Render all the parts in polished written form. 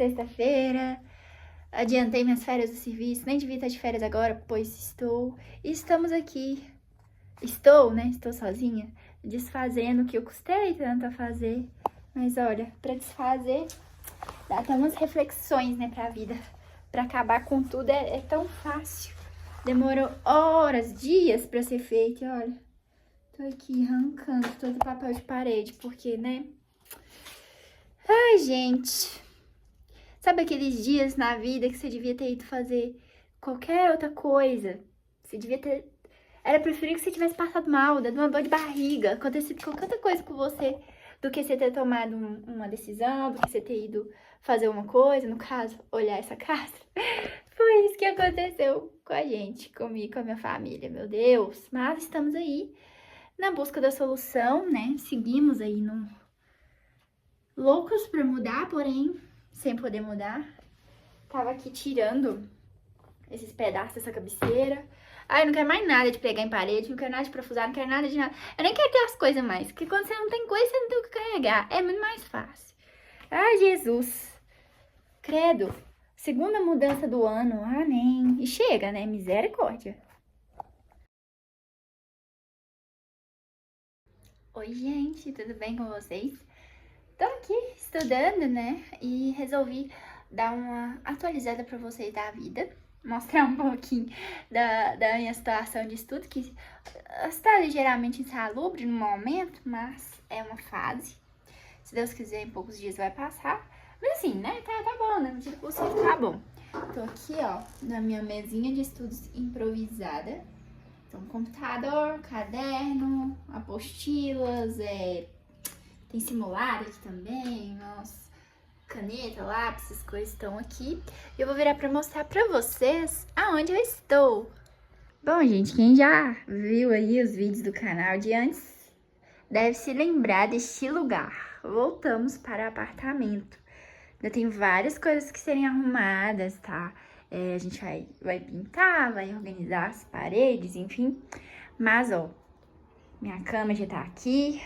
sexta-feira. Adiantei minhas férias do serviço, nem devia estar de férias agora, pois estou. E estamos aqui. Estou sozinha, desfazendo o que eu custei tanto a fazer. Mas olha, pra desfazer, dá até umas reflexões, né, pra vida. Pra acabar com tudo é tão fácil. Demorou horas, dias pra ser feito, e olha. Tô aqui arrancando todo o papel de parede, porque, né? Ai, gente. Sabe aqueles dias na vida que você devia ter ido fazer qualquer outra coisa? Você devia ter... Era preferível que você tivesse passado mal, dado uma dor de barriga, acontecido qualquer outra coisa com você, do que você ter tomado uma decisão, do que você ter ido fazer uma coisa, no caso, olhar essa casa. Foi isso que aconteceu com a gente, comigo, com a minha família, meu Deus. Mas estamos aí na busca da solução, né? Seguimos aí loucos pra mudar, porém, sem poder mudar. Tava aqui tirando esses pedaços dessa cabeceira. Ai, eu não quero mais nada de pegar em parede, não quero nada de parafusar, não quero nada de nada. Eu nem quero ter as coisas mais, porque quando você não tem coisa, você não tem o que carregar. É muito mais fácil. Ai, Jesus. Credo. Segunda mudança do ano. Ah, nem. E chega, né? Misericórdia. Oi, gente. Tudo bem com vocês? Tô aqui estudando, né? E resolvi dar uma atualizada pra vocês da vida. Mostrar um pouquinho da minha situação de estudo, que está ligeiramente insalubre no momento, mas é uma fase. Se Deus quiser, em poucos dias vai passar. Mas assim, né? Tá bom, né? Medida possível, tá bom. Tô aqui, ó, na minha mesinha de estudos improvisada. Então, computador, caderno, apostilas, tem simulado aqui também, nossa. Caneta, lápis, essas coisas estão aqui. E eu vou virar pra mostrar pra vocês aonde eu estou. Bom, gente, quem já viu aí os vídeos do canal de antes deve se lembrar deste lugar. Voltamos para o apartamento. Ainda tem várias coisas que serem arrumadas, tá? A gente vai pintar, vai organizar as paredes, enfim. Mas, ó, minha cama já tá aqui.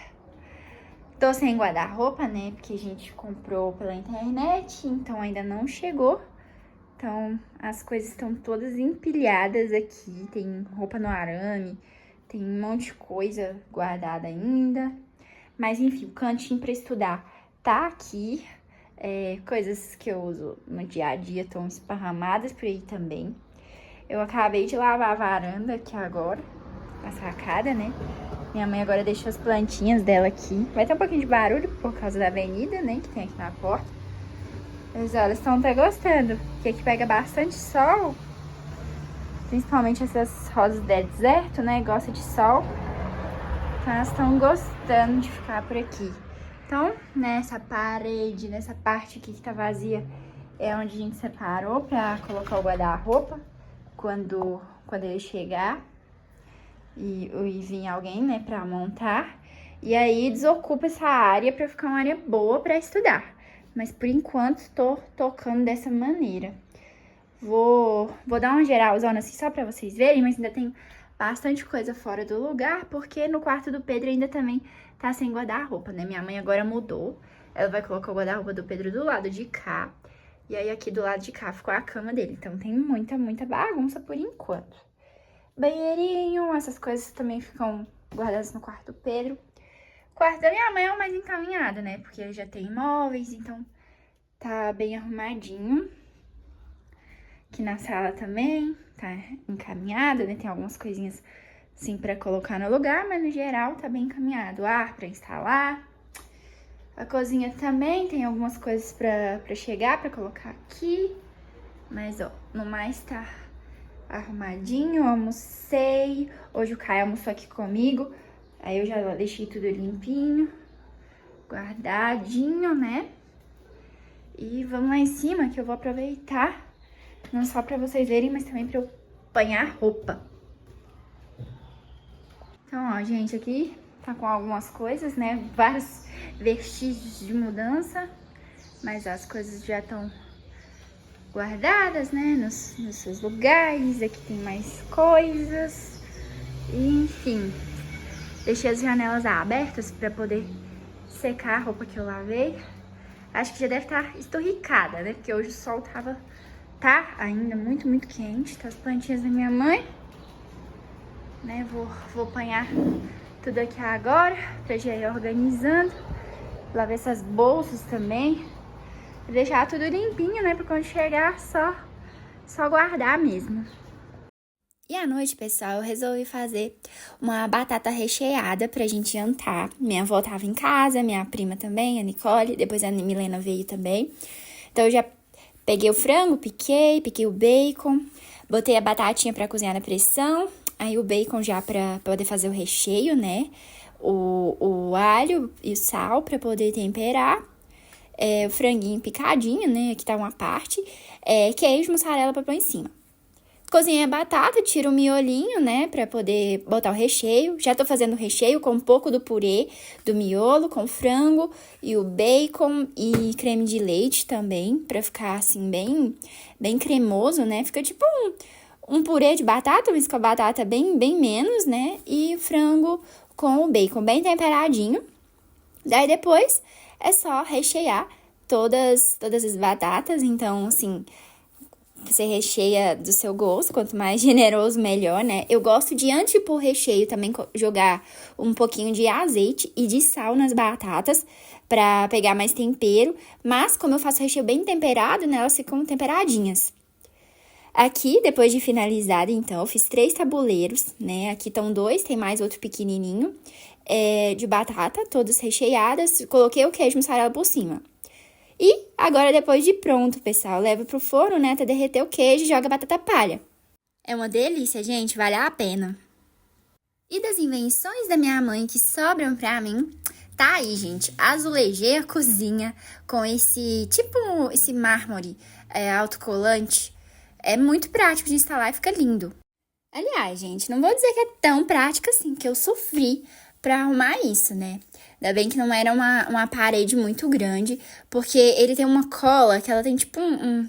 Tô sem guarda-roupa, né? Porque a gente comprou pela internet, então ainda não chegou. Então, as coisas estão todas empilhadas aqui. Tem roupa no arame, tem um monte de coisa guardada ainda. Mas, enfim, o cantinho pra estudar tá aqui. Coisas que eu uso no dia a dia estão esparramadas por aí também. Eu acabei de lavar a varanda aqui agora, a sacada, né? Minha mãe agora deixou as plantinhas dela aqui. Vai ter um pouquinho de barulho por causa da avenida, né? Que tem aqui na porta. Mas olha, elas estão até gostando. Porque aqui pega bastante sol. Principalmente essas rosas de deserto, né? Gosta de sol. Então elas estão gostando de ficar por aqui. Então, nessa parede, nessa parte aqui que tá vazia, é onde a gente separou pra colocar o guarda-roupa. Quando ele chegar. E vir alguém, né, pra montar. E aí desocupa essa área pra ficar uma área boa pra estudar. Mas por enquanto tô tocando dessa maneira. Vou dar uma geralzona assim só pra vocês verem, mas ainda tem bastante coisa fora do lugar, porque no quarto do Pedro ainda também tá sem guarda-roupa, né? Minha mãe agora mudou. Ela vai colocar o guarda-roupa do Pedro do lado de cá. E aí aqui do lado de cá ficou a cama dele. Então tem muita bagunça por enquanto. Banheirinho, essas coisas também ficam guardadas no quarto do Pedro. O quarto da minha mãe é o mais encaminhado, né? Porque ele já tem móveis, então tá bem arrumadinho. Aqui na sala também tá encaminhado, né? Tem algumas coisinhas assim pra colocar no lugar, mas no geral tá bem encaminhado. Ar pra instalar. A cozinha também tem algumas coisas pra chegar, pra colocar aqui. Mas, ó, no mais tá arrumadinho, almocei. Hoje o Caio almoçou aqui comigo. Aí eu já deixei tudo limpinho, guardadinho, né? E vamos lá em cima que eu vou aproveitar, não só pra vocês verem, mas também pra eu apanhar roupa. Então, ó, gente, aqui tá com algumas coisas, né? Vários vestígios de mudança, mas as coisas já estão guardadas, né, nos seus lugares. Aqui tem mais coisas. Enfim, deixei as janelas abertas para poder secar a roupa que eu lavei. Acho que já deve estar esturricada, né? Porque hoje o sol tá ainda muito, muito quente. Tá as plantinhas da minha mãe. Né? Vou apanhar tudo aqui agora pra já ir organizando. Lavar essas bolsas também. Deixar tudo limpinho, né? Pra quando chegar, só guardar mesmo. E à noite, pessoal, eu resolvi fazer uma batata recheada pra gente jantar. Minha avó tava em casa, minha prima também, a Nicole, depois a Milena veio também. Então eu já peguei o frango, piquei o bacon, botei a batatinha pra cozinhar na pressão, aí o bacon já pra poder fazer o recheio, né? O alho e o sal pra poder temperar. O franguinho picadinho, né? Aqui tá uma parte. Queijo, mussarela pra pôr em cima. Cozinhei a batata, tiro o miolinho, né, pra poder botar o recheio. Já tô fazendo o recheio com um pouco do purê do miolo, com frango e o bacon e creme de leite também, pra ficar assim bem cremoso, né? Fica tipo um purê de batata, mas com a batata bem menos, né? E o frango com o bacon bem temperadinho. Daí depois é só rechear todas as batatas, então assim... Você recheia do seu gosto, quanto mais generoso, melhor, né? Eu gosto de, antes de pôr recheio, também jogar um pouquinho de azeite e de sal nas batatas pra pegar mais tempero. Mas, como eu faço recheio bem temperado, né? Elas ficam temperadinhas. Aqui, depois de finalizada, então, eu fiz 3 tabuleiros, né? Aqui estão 2, tem mais outro pequenininho, de batata, todas recheadas. Coloquei o queijo mussarela por cima. E agora, depois de pronto, pessoal, leva pro forno, né, até derreter o queijo e joga batata palha. É uma delícia, gente, vale a pena. E das invenções da minha mãe que sobram pra mim, tá aí, gente, azulejei a cozinha com esse mármore autocolante. É muito prático de instalar e fica lindo. Aliás, gente, não vou dizer que é tão prático assim, que eu sofri pra arrumar isso, né? Ainda bem que não era uma parede muito grande, porque ele tem uma cola que ela tem tipo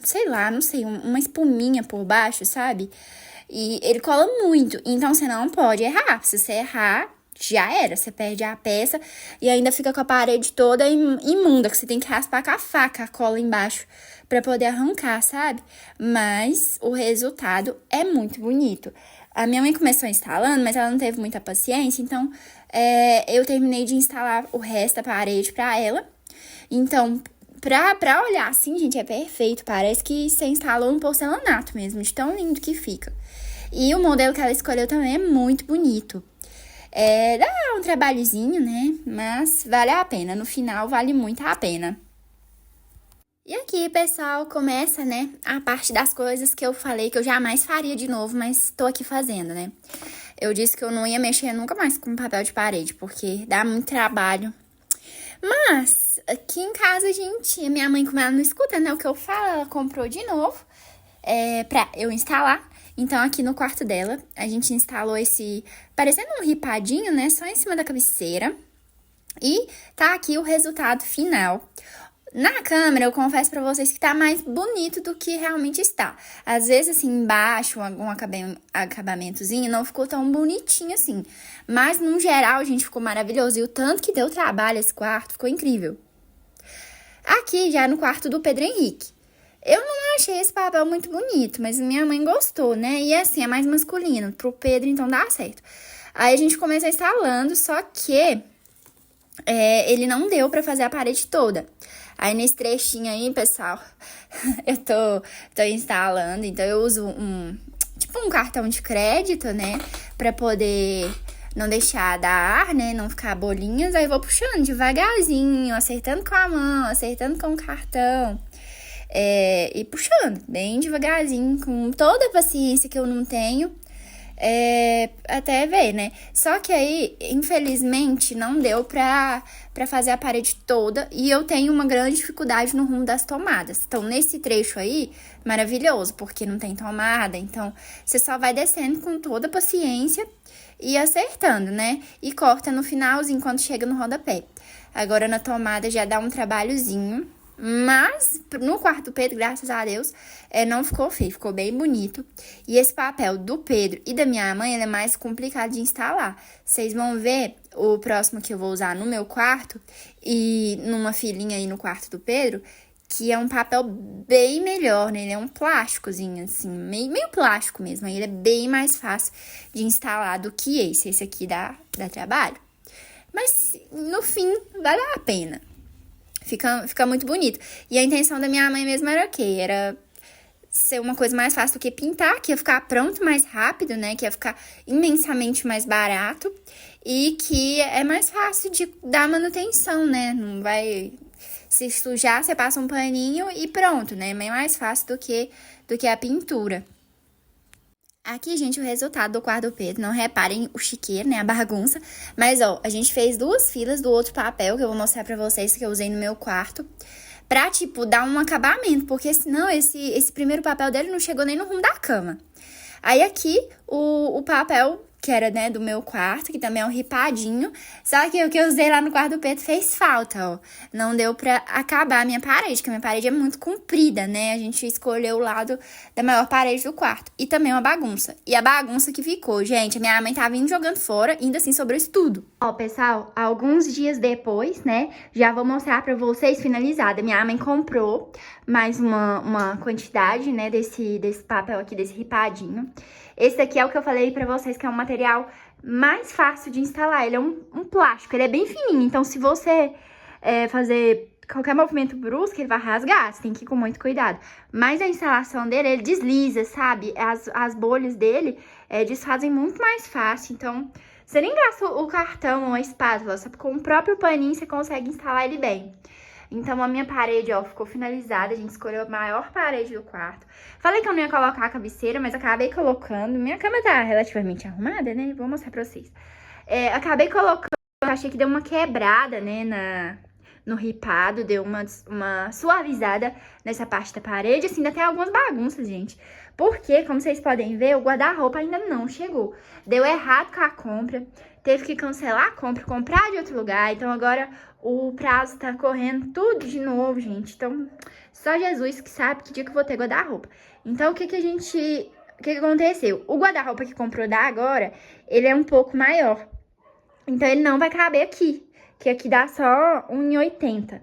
sei lá, não sei, uma espuminha por baixo, sabe? E ele cola muito, então você não pode errar. Se você errar, já era, você perde a peça e ainda fica com a parede toda imunda, que você tem que raspar com a faca a cola embaixo pra poder arrancar, sabe? Mas o resultado é muito bonito. A minha mãe começou instalando, mas ela não teve muita paciência, então eu terminei de instalar o resto da parede pra ela. Então, pra olhar assim, gente, é perfeito. Parece que você instalou um porcelanato mesmo, de tão lindo que fica. E o modelo que ela escolheu também é muito bonito. Dá um trabalhozinho, né? Mas vale a pena. No final, vale muito a pena. E aqui, pessoal, começa, né, a parte das coisas que eu falei que eu jamais faria de novo, mas tô aqui fazendo, né? Eu disse que eu não ia mexer nunca mais com papel de parede, porque dá muito trabalho. Mas, aqui em casa, gente, a minha mãe, como ela não escuta, né, o que eu falo, ela comprou de novo pra eu instalar. Então, aqui no quarto dela, a gente instalou parecendo um ripadinho, né, só em cima da cabeceira. E tá aqui o resultado final. Na câmera, eu confesso pra vocês que tá mais bonito do que realmente está. Às vezes, assim, embaixo, algum acabamentozinho não ficou tão bonitinho assim. Mas, no geral, gente, ficou maravilhoso. E o tanto que deu trabalho esse quarto, ficou incrível. Aqui, já no quarto do Pedro Henrique. Eu não achei esse papel muito bonito, mas minha mãe gostou, né? E assim, é mais masculino. Pro Pedro, então, dá certo. Aí, a gente começou instalando, só que ele não deu pra fazer a parede toda. Aí, nesse trechinho aí, pessoal, eu tô instalando. Então, eu uso um cartão de crédito, né? Pra poder não deixar dar ar, né? Não ficar bolinhas. Aí, eu vou puxando devagarzinho, acertando com a mão, acertando com o cartão. E puxando bem devagarzinho, com toda a paciência que eu não tenho. Até ver, né? Só que aí, infelizmente, não deu pra fazer a parede toda. E eu tenho uma grande dificuldade no rumo das tomadas. Então, nesse trecho aí, maravilhoso, porque não tem tomada. Então, você só vai descendo com toda a paciência e acertando, né? E corta no finalzinho, quando chega no rodapé. Agora, na tomada, já dá um trabalhozinho. Mas no quarto do Pedro, graças a Deus, não ficou feio, ficou bem bonito. E esse papel do Pedro e da minha mãe, ele é mais complicado de instalar. Vocês vão ver o próximo que eu vou usar no meu quarto e numa filinha aí no quarto do Pedro, que é um papel bem melhor, né? Ele é um plásticozinho, assim, meio plástico mesmo. Aí ele é bem mais fácil de instalar do que esse. Esse aqui dá trabalho. Mas, no fim, vale a pena. Fica muito bonito. E a intenção da minha mãe mesmo era o quê? Era ser uma coisa mais fácil do que pintar, que ia ficar pronto mais rápido, né? Que ia ficar imensamente mais barato e que é mais fácil de dar manutenção, né? Não vai se sujar, você passa um paninho e pronto, né? É bem mais fácil do que a pintura. Aqui, gente, o resultado do quarto do Pedro. Não reparem o chiqueiro, né? A bagunça. Mas, ó, a gente fez 2 filas do outro papel que eu vou mostrar pra vocês que eu usei no meu quarto. Pra, tipo, dar um acabamento. Porque senão esse primeiro papel dele não chegou nem no rumo da cama. Aí aqui, o papel que era, né, do meu quarto, que também é um ripadinho. Só que o que eu usei lá no quarto do Pedro fez falta, ó. Não deu pra acabar a minha parede, porque a minha parede é muito comprida, né? A gente escolheu o lado da maior parede do quarto. E também uma bagunça. E a bagunça que ficou, gente, a minha mãe tava indo jogando fora, ainda assim sobrou isso tudo. Ó, pessoal, alguns dias depois, né, já vou mostrar pra vocês finalizada. Minha mãe comprou mais uma quantidade, né, desse papel aqui, desse ripadinho. Esse aqui é o que eu falei pra vocês, que é um material mais fácil de instalar. Ele é um plástico, ele é bem fininho. Então, se você fazer qualquer movimento brusco, ele vai rasgar. Você tem que ir com muito cuidado. Mas a instalação dele, ele desliza, sabe? As bolhas dele desfazem muito mais fácil. Então, você nem gasta o cartão ou a espátula. Só com o próprio paninho você consegue instalar ele bem. Então, a minha parede, ó, ficou finalizada. A gente escolheu a maior parede do quarto. Falei que eu não ia colocar a cabeceira, mas acabei colocando. Minha cama tá relativamente arrumada, né? Vou mostrar pra vocês. Acabei colocando, achei que deu uma quebrada, né, no ripado. Deu uma suavizada nessa parte da parede. Assim, ainda tem algumas bagunças, gente. Porque, como vocês podem ver, o guarda-roupa ainda não chegou. Deu errado com a compra. Teve que cancelar a compra, comprar de outro lugar. Então, agora o prazo tá correndo tudo de novo, gente. Então, só Jesus que sabe que dia que eu vou ter guarda-roupa. Então, o que aconteceu? O guarda-roupa que comprou da agora, ele é um pouco maior. Então, ele não vai caber aqui. Que aqui dá só 1,80.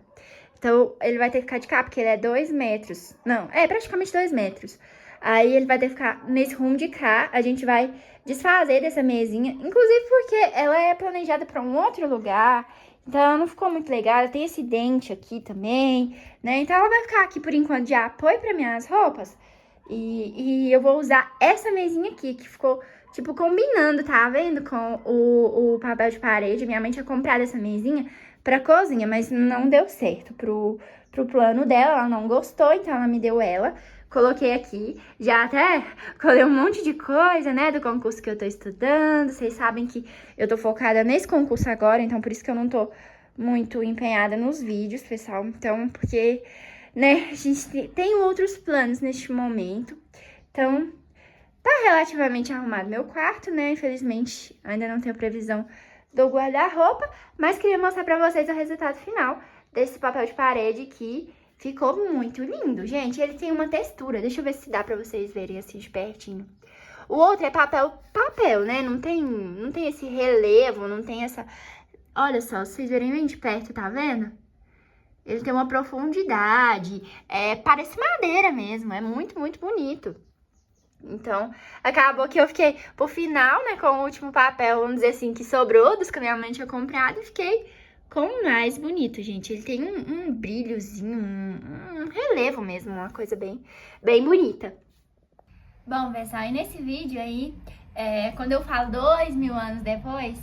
Então, ele vai ter que ficar de cá, porque ele é 2 metros. Não, é praticamente 2 metros. Aí, ele vai ter que ficar nesse rumo de cá. A gente vai desfazer dessa mesinha. Inclusive, porque ela é planejada para um outro lugar. Então, ela não ficou muito legal. Ela tem esse dente aqui também, né? Então, ela vai ficar aqui, por enquanto, de apoio para minhas roupas. E eu vou usar essa mesinha aqui, que ficou, tipo, combinando, tá vendo? Com o papel de parede. Minha mãe tinha comprado essa mesinha pra cozinha, mas não deu certo pro plano dela. Ela não gostou, então ela me deu ela. Coloquei aqui, já até colei um monte de coisa, né, do concurso que eu tô estudando. Vocês sabem que eu tô focada nesse concurso agora, então por isso que eu não tô muito empenhada nos vídeos, pessoal. Então, porque, né, a gente tem outros planos neste momento. Então, tá relativamente arrumado meu quarto, né? Infelizmente, ainda não tenho previsão do guarda-roupa, mas queria mostrar pra vocês o resultado final desse papel de parede que ficou muito lindo, gente. Ele tem uma textura, deixa eu ver se dá pra vocês verem assim de pertinho. O outro é papel, né? Não tem esse relevo, não tem essa... Olha só, se vocês verem bem de perto, tá vendo? Ele tem uma profundidade, parece madeira mesmo, é muito, muito bonito. Então, acabou que eu fiquei, por final, né, com o último papel, vamos dizer assim, que sobrou dos que a minha mãe tinha comprado, e fiquei com o mais bonito, gente. Ele tem um brilhozinho, um relevo mesmo, uma coisa bem, bem bonita. Bom, pessoal, e nesse vídeo aí, quando eu falo 2000 anos depois,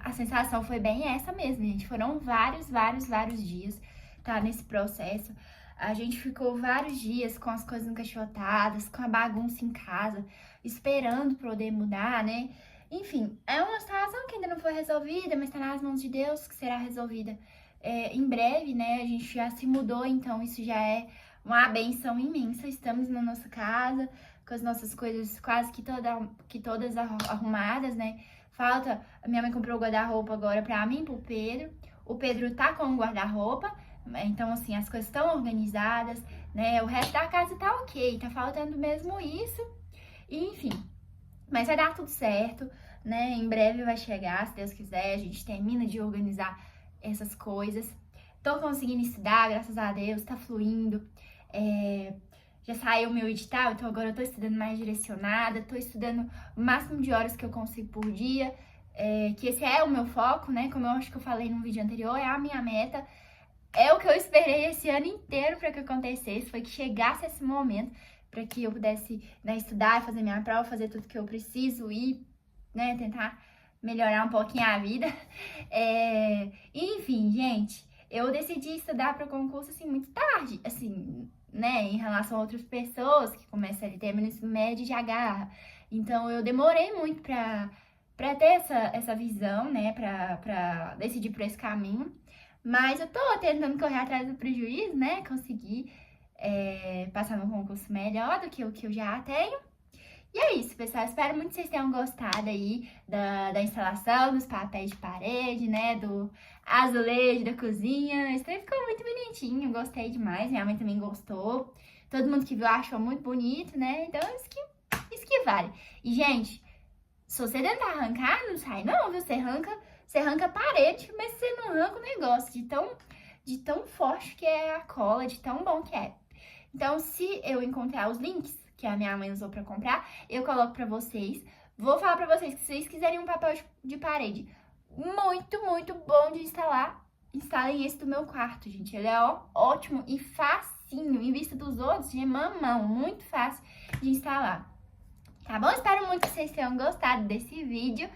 a sensação foi bem essa mesmo, gente. Foram vários dias, tá, nesse processo. A gente ficou vários dias com as coisas encaixotadas, com a bagunça em casa, esperando poder mudar, né? Enfim, é uma situação que ainda não foi resolvida, mas tá nas mãos de Deus, que será resolvida em breve, né? A gente já se mudou, então isso já é uma benção imensa. Estamos na nossa casa, com as nossas coisas quase que todas arrumadas, né? A minha mãe comprou o guarda-roupa agora pra mim e pro Pedro. O Pedro tá com o guarda-roupa, Então, assim, as coisas estão organizadas, né? O resto da casa tá ok, tá faltando mesmo isso. E, enfim, mas vai dar tudo certo, né? Em breve vai chegar, se Deus quiser, a gente termina de organizar essas coisas. Tô conseguindo estudar, graças a Deus, tá fluindo. Já saiu o meu edital, então agora eu tô estudando mais direcionada, tô estudando o máximo de horas que eu consigo por dia, que esse é o meu foco, né? Como eu acho que eu falei no vídeo anterior, é a minha meta. É o que eu esperei esse ano inteiro para que acontecesse, foi que chegasse esse momento para que eu pudesse, né, estudar, fazer minha prova, fazer tudo que eu preciso e, né, tentar melhorar um pouquinho a vida. Enfim, gente, eu decidi estudar para o concurso assim muito tarde, assim, né, em relação a outras pessoas que começam a terminar no ensino médio e já agarra. Então eu demorei muito para ter essa visão, né, para decidir por esse caminho. Mas eu tô tentando correr atrás do prejuízo, né? Conseguir passar num concurso melhor do que o que eu já tenho. E é isso, pessoal. Espero muito que vocês tenham gostado aí da instalação, dos papéis de parede, né? Do azulejo da cozinha. Isso aí ficou muito bonitinho, gostei demais. Minha mãe também gostou. Todo mundo que viu achou muito bonito, né? Então, isso que vale. E, gente, se você tentar arrancar, não sai não, viu? Você arranca a parede, mas você não arranca o negócio de tão forte que é a cola, de tão bom que é. Então, se eu encontrar os links que a minha mãe usou pra comprar, eu coloco pra vocês. Vou falar pra vocês que se vocês quiserem um papel de parede muito, muito bom de instalar, instalem esse do meu quarto, gente. Ele é ótimo e facinho. Em vista dos outros, de mamão, muito fácil de instalar. Tá bom? Espero muito que vocês tenham gostado desse vídeo.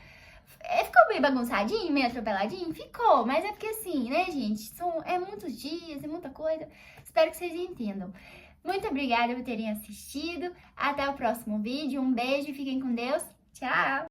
Ficou bem bagunçadinho, meio atropeladinho? Ficou, mas é porque assim, né, gente? É muitos dias, é muita coisa. Espero que vocês entendam. Muito obrigada por terem assistido. Até o próximo vídeo. Um beijo, fiquem com Deus. Tchau!